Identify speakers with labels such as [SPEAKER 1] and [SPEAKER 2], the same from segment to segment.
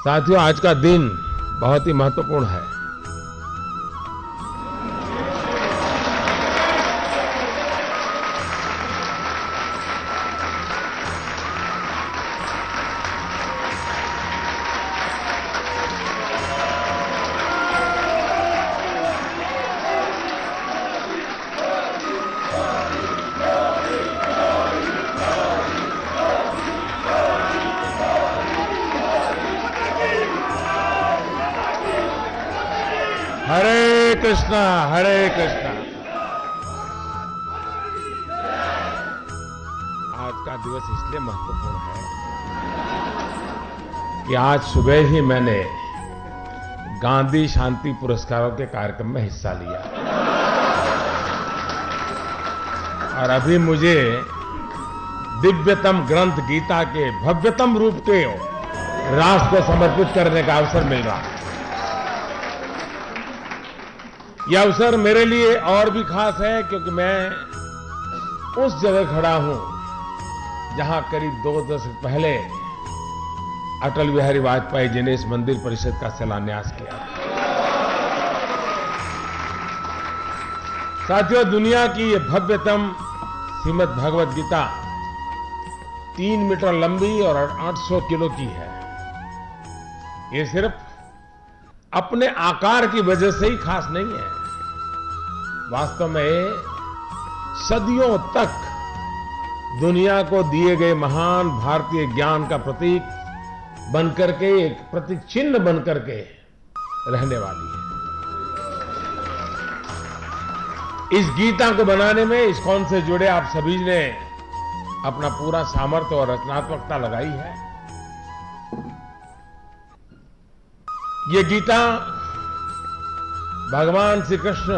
[SPEAKER 1] साथियों, आज का दिन बहुत ही महत्वपूर्ण है। हरे कृष्णा, हरे कृष्णा। आज का दिवस इसलिए महत्वपूर्ण है कि आज सुबह ही मैंने गांधी शांति पुरस्कारों के कार्यक्रम में हिस्सा लिया और अभी मुझे दिव्यतम ग्रंथ गीता के भव्यतम रूप के राष्ट्र को समर्पित करने का अवसर मिल रहा है। यह अवसर मेरे लिए और भी खास है क्योंकि मैं उस जगह खड़ा हूं जहां करीब 2 दशक पहले अटल बिहारी वाजपेयी जी ने इस मंदिर परिषद का शिलान्यास किया। साथियों, दुनिया की ये भव्यतम श्रीमद् भगवद गीता 3 मीटर लंबी और 800 किलो की है। ये सिर्फ अपने आकार की वजह से ही खास नहीं है, वास्तव में सदियों तक दुनिया को दिए गए महान भारतीय ज्ञान का प्रतीक बनकर के, एक प्रतीक चिन्ह बनकर के रहने वाली है। इस गीता को बनाने में इस्कॉन से जुड़े आप सभी ने अपना पूरा सामर्थ्य और रचनात्मकता लगाई है। ये गीता भगवान श्री कृष्ण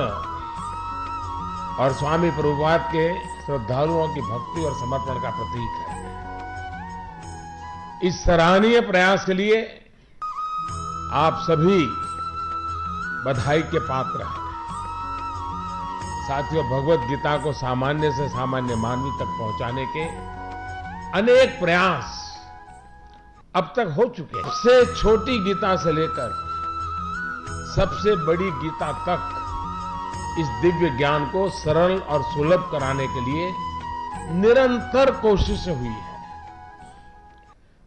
[SPEAKER 1] और स्वामी प्रभुपाद के श्रद्धालुओं की भक्ति और समर्पण का प्रतीक है। इस सराहनीय प्रयास के लिए आप सभी बधाई के पात्र हैं। साथियों, भगवत गीता को सामान्य से सामान्य मानवी तक पहुंचाने के अनेक प्रयास अब तक हो चुके हैं। सबसे छोटी गीता से लेकर सबसे बड़ी गीता तक इस दिव्य ज्ञान को सरल और सुलभ कराने के लिए निरंतर कोशिश हुई है।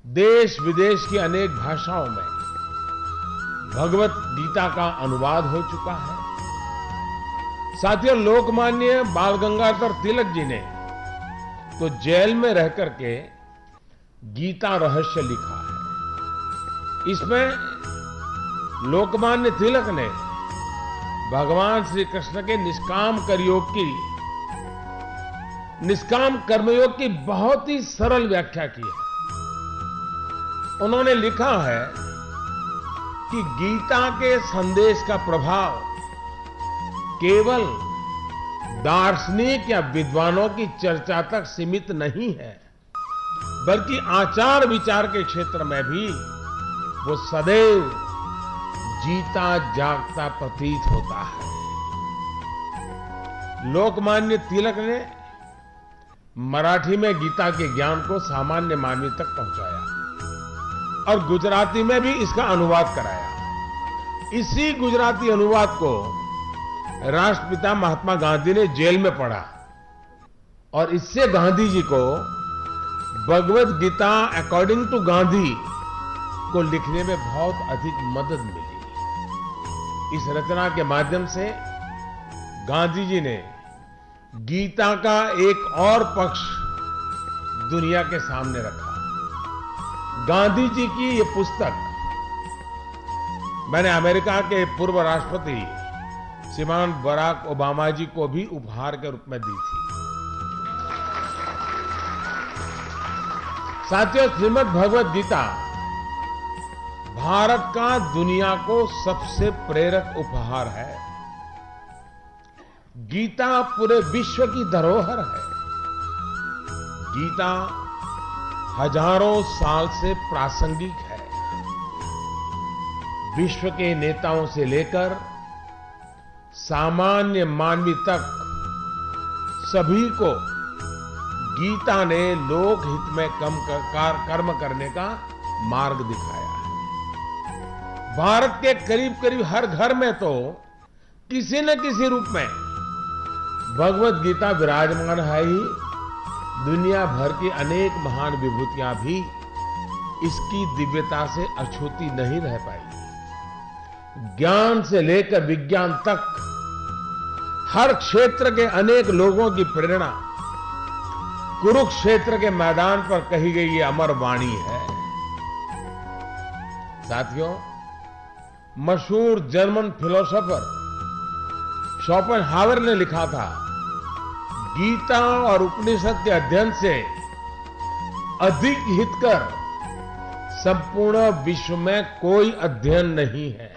[SPEAKER 1] देश विदेश की अनेक भाषाओं में भगवत गीता का अनुवाद हो चुका है। साथियों, लोकमान्य बाल गंगाधर तिलक जी ने तो जेल में रह करके गीता रहस्य लिखा है। इसमें लोकमान्य तिलक ने भगवान श्री कृष्ण के निष्काम कर्मयोग की बहुत ही सरल व्याख्या की है। उन्होंने लिखा है कि गीता के संदेश का प्रभाव केवल दार्शनिक या विद्वानों की चर्चा तक सीमित नहीं है, बल्कि आचार विचार के क्षेत्र में भी वो सदैव जीता जागता प्रतीत होता है। लोकमान्य तिलक ने मराठी में गीता के ज्ञान को सामान्य मानवी तक पहुंचाया और गुजराती में भी इसका अनुवाद कराया। इसी गुजराती अनुवाद को राष्ट्रपिता महात्मा गांधी ने जेल में पढ़ा और इससे गांधी जी को भगवद गीता अकॉर्डिंग टू गांधी को लिखने में बहुत अधिक मदद मिली। इस रचना के माध्यम से गांधी जी ने गीता का एक और पक्ष दुनिया के सामने रखा। गांधी जी की ये पुस्तक मैंने अमेरिका के पूर्व राष्ट्रपति श्रीमान बराक ओबामा जी को भी उपहार के रूप में दी थी। साथियों, श्रीमद् भगवद गीता भारत का दुनिया को सबसे प्रेरक उपहार है। गीता पूरे विश्व की धरोहर है। गीता हजारों साल से प्रासंगिक है। विश्व के नेताओं से लेकर सामान्य मानवी तक सभी को गीता ने लोक हित में कर्म करने का मार्ग दिखाया है। भारत के करीब करीब हर घर में तो किसी न किसी रूप में भगवत गीता विराजमान है ही। दुनिया भर की अनेक महान विभूतियां भी इसकी दिव्यता से अछूती नहीं रह पाई। ज्ञान से लेकर विज्ञान तक हर क्षेत्र के अनेक लोगों की प्रेरणा कुरुक्षेत्र के मैदान पर कही गई ये अमर वाणी है। साथियों, मशहूर जर्मन फिलोसोफर शोपेनहावर ने लिखा था, गीता और उपनिषद के अध्ययन से अधिक हितकर संपूर्ण विश्व में कोई अध्ययन नहीं है।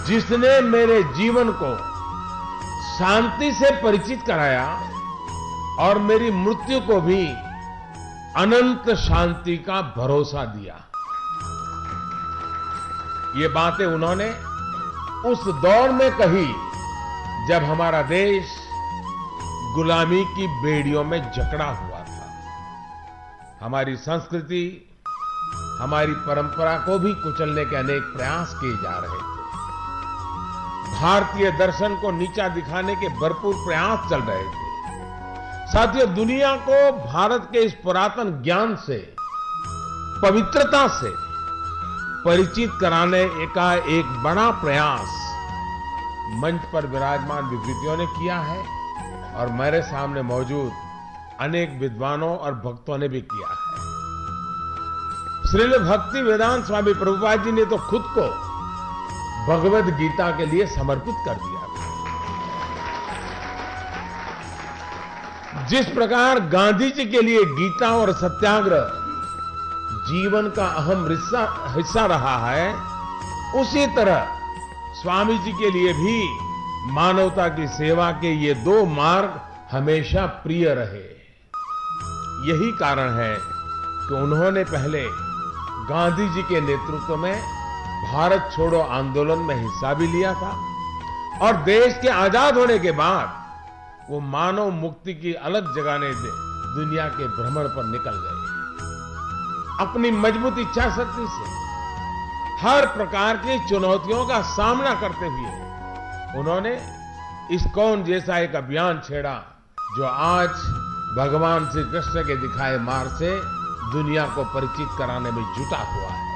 [SPEAKER 1] जिसने मेरे जीवन को शांति से परिचित कराया और मेरी मृत्यु को भी अनंत शांति का भरोसा दिया। ये बातें उन्होंने उस दौर में कही जब हमारा देश गुलामी की बेड़ियों में जकड़ा हुआ था। हमारी संस्कृति, हमारी परंपरा को भी कुचलने के अनेक प्रयास किए जा रहे थे। भारतीय दर्शन को नीचा दिखाने के भरपूर प्रयास चल रहे थे। साथियों, दुनिया को भारत के इस पुरातन ज्ञान से, पवित्रता से परिचित कराने का एक बड़ा प्रयास मंच पर विराजमान विभूतियों ने किया है और मेरे सामने मौजूद अनेक विद्वानों और भक्तों ने भी किया है। श्रील भक्ति वेदांत स्वामी प्रभुपाद जी ने तो खुद को भगवद गीता के लिए समर्पित कर दिया था। जिस प्रकार गांधी जी के लिए गीता और सत्याग्रह जीवन का अहम हिस्सा रहा है, उसी तरह स्वामी जी के लिए भी मानवता की सेवा के ये दो मार्ग हमेशा प्रिय रहे। यही कारण है कि उन्होंने पहले गांधी जी के नेतृत्व में भारत छोड़ो आंदोलन में हिस्सा भी लिया था और देश के आजाद होने के बाद वो मानव मुक्ति की अलग जगाने दुनिया के भ्रमण पर निकल गए। अपनी मजबूत इच्छा शक्ति से हर प्रकार की चुनौतियों का सामना करते हुए उन्होंने इस्कॉन जैसा एक अभियान छेड़ा जो आज भगवान श्री कृष्ण के दिखाए मार्ग से दुनिया को परिचित कराने में जुटा हुआ है।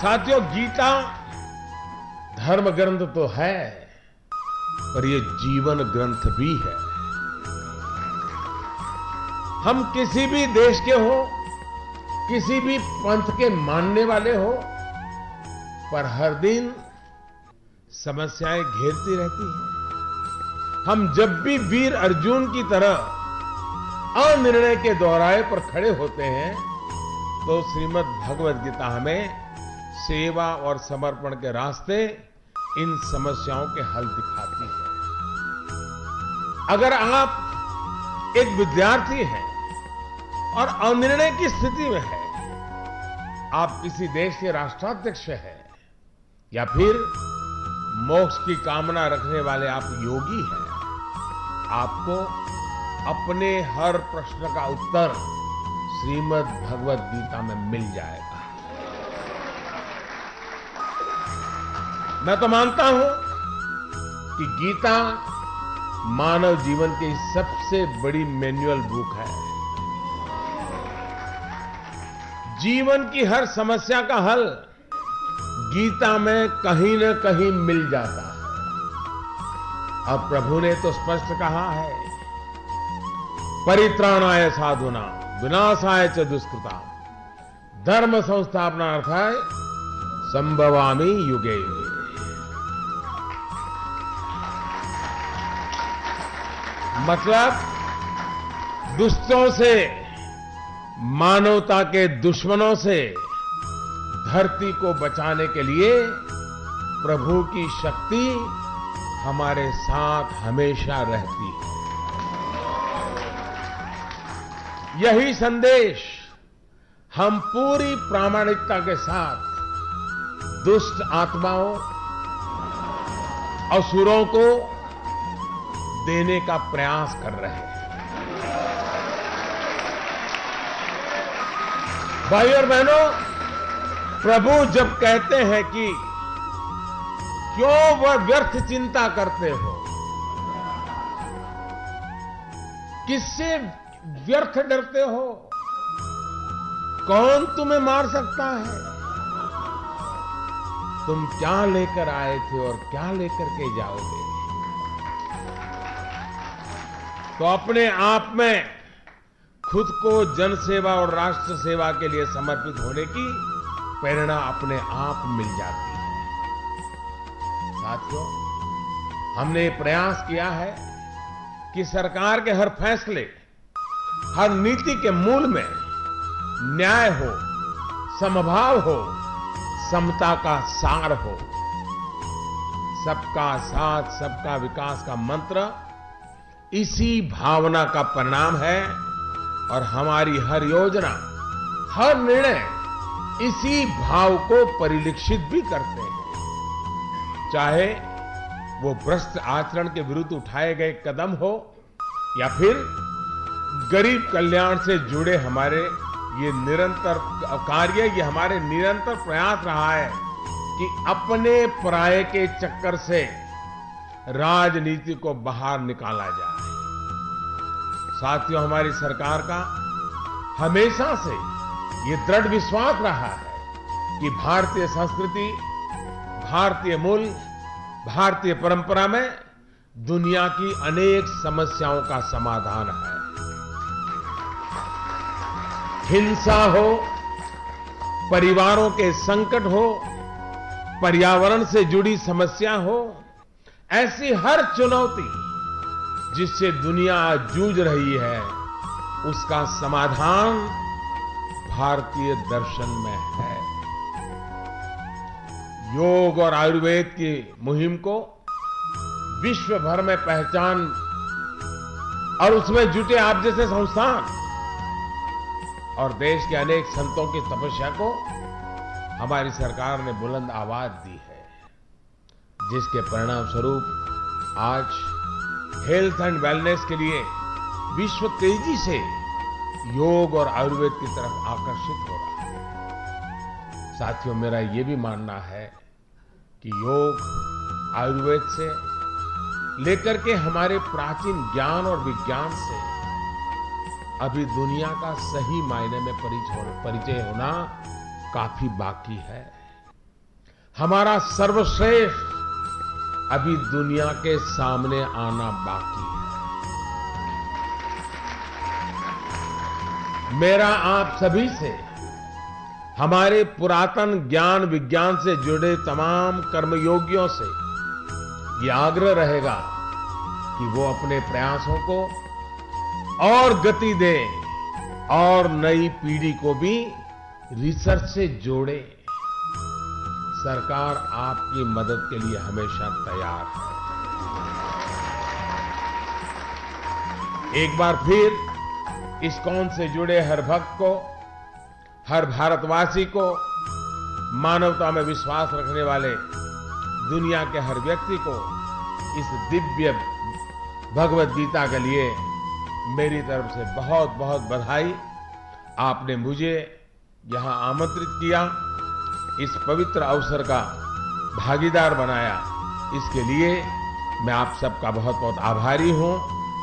[SPEAKER 1] साथियों, गीता धर्म ग्रंथ तो है, पर ये जीवन ग्रंथ भी है। हम किसी भी देश के हो, किसी भी पंथ के मानने वाले हो, पर हर दिन समस्याएं घेरती रहती हैं। हम जब भी वीर अर्जुन की तरह अनिर्णय के दोहराए पर खड़े होते हैं, तो श्रीमद् भगवद गीता हमें सेवा और समर्पण के रास्ते, इन समस्याओं के हल दिखाती है। अगर आप एक विद्यार्थी हैं और अनिर्णय की स्थिति में है, आप किसी देश के राष्ट्राध्यक्ष हैं या फिर मोक्ष की कामना रखने वाले आप योगी हैं, आपको अपने हर प्रश्न का उत्तर श्रीमद् भगवद गीता में मिल जाएगा। मैं तो मानता हूं कि गीता मानव जीवन की सबसे बड़ी मैनुअल बुक है। जीवन की हर समस्या का हल गीता में कहीं न कहीं मिल जाता है। अब प्रभु ने तो स्पष्ट कहा है, परित्राणाय साधुना विनाशाय च दुष्कृता धर्म संस्थापनार्थाय संभवामि युगे युगे। मतलब दुष्टों से, मानवता के दुश्मनों से धरती को बचाने के लिए प्रभु की शक्ति हमारे साथ हमेशा रहती है। यही संदेश हम पूरी प्रामाणिकता के साथ दुष्ट आत्माओं, असुरों को देने का प्रयास कर रहे हैं। भाई और बहनों, प्रभु जब कहते हैं कि क्यों वह व्यर्थ चिंता करते हो, किससे व्यर्थ डरते हो, कौन तुम्हें मार सकता है, तुम क्या लेकर आए थे और क्या लेकर के जाओगे। तो अपने आप में खुद को जन सेवा और राष्ट्र सेवा के लिए समर्पित होने की प्रेरणा अपने आप मिल जाती है। साथियों, हमने प्रयास किया है कि सरकार के हर फैसले, हर नीति के मूल में न्याय हो, समभाव हो, समता का सार हो। सबका साथ, सबका विकास का मंत्र इसी भावना का परिणाम है और हमारी हर योजना, हर निर्णय इसी भाव को परिलक्षित भी करते हैं। चाहे वो भ्रष्ट आचरण के विरुद्ध उठाए गए कदम हो या फिर गरीब कल्याण से जुड़े हमारे ये निरंतर कार्य, ये हमारे निरंतर प्रयास रहा है कि अपने पराये के चक्कर से राजनीति को बाहर निकाला जाए। साथियों, हमारी सरकार का हमेशा से ये दृढ़ विश्वास रहा है कि भारतीय संस्कृति, भारतीय मूल्य, भारतीय परंपरा में दुनिया की अनेक समस्याओं का समाधान है। हिंसा हो, परिवारों के संकट हो, पर्यावरण से जुड़ी समस्या हो, ऐसी हर चुनौती जिससे दुनिया आज जूझ रही है, उसका समाधान भारतीय दर्शन में है। योग और आयुर्वेद की मुहिम को विश्व भर में पहचान और उसमें जुटे आप जैसे संस्थान और देश के अनेक संतों की तपस्या को हमारी सरकार ने बुलंद आवाज दी है, जिसके परिणाम स्वरूप आज हेल्थ एंड वेलनेस के लिए विश्व तेजी से योग और आयुर्वेद की तरफ आकर्षित हो रहा है। साथियों, मेरा ये भी मानना है कि योग आयुर्वेद से लेकर के हमारे प्राचीन ज्ञान और विज्ञान से अभी दुनिया का सही मायने में परिचय होना काफी बाकी है। हमारा सर्वश्रेष्ठ अभी दुनिया के सामने आना बाकी है। मेरा आप सभी से, हमारे पुरातन ज्ञान विज्ञान से जुड़े तमाम कर्मयोगियों से ये आग्रह रहेगा कि वो अपने प्रयासों को और गति दें और नई पीढ़ी को भी रिसर्च से जोड़े। सरकार आपकी मदद के लिए हमेशा तैयार है। एक बार फिर इस्कॉन से जुड़े हर भक्त को, हर भारतवासी को, मानवता में विश्वास रखने वाले दुनिया के हर व्यक्ति को इस दिव्य भगवद गीता के लिए मेरी तरफ से बहुत बहुत बधाई। आपने मुझे यहां आमंत्रित किया, इस पवित्र अवसर का भागीदार बनाया, इसके लिए मैं आप सबका बहुत बहुत आभारी हूं।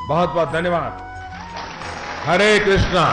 [SPEAKER 1] बहुत बहुत धन्यवाद। हरे कृष्णा।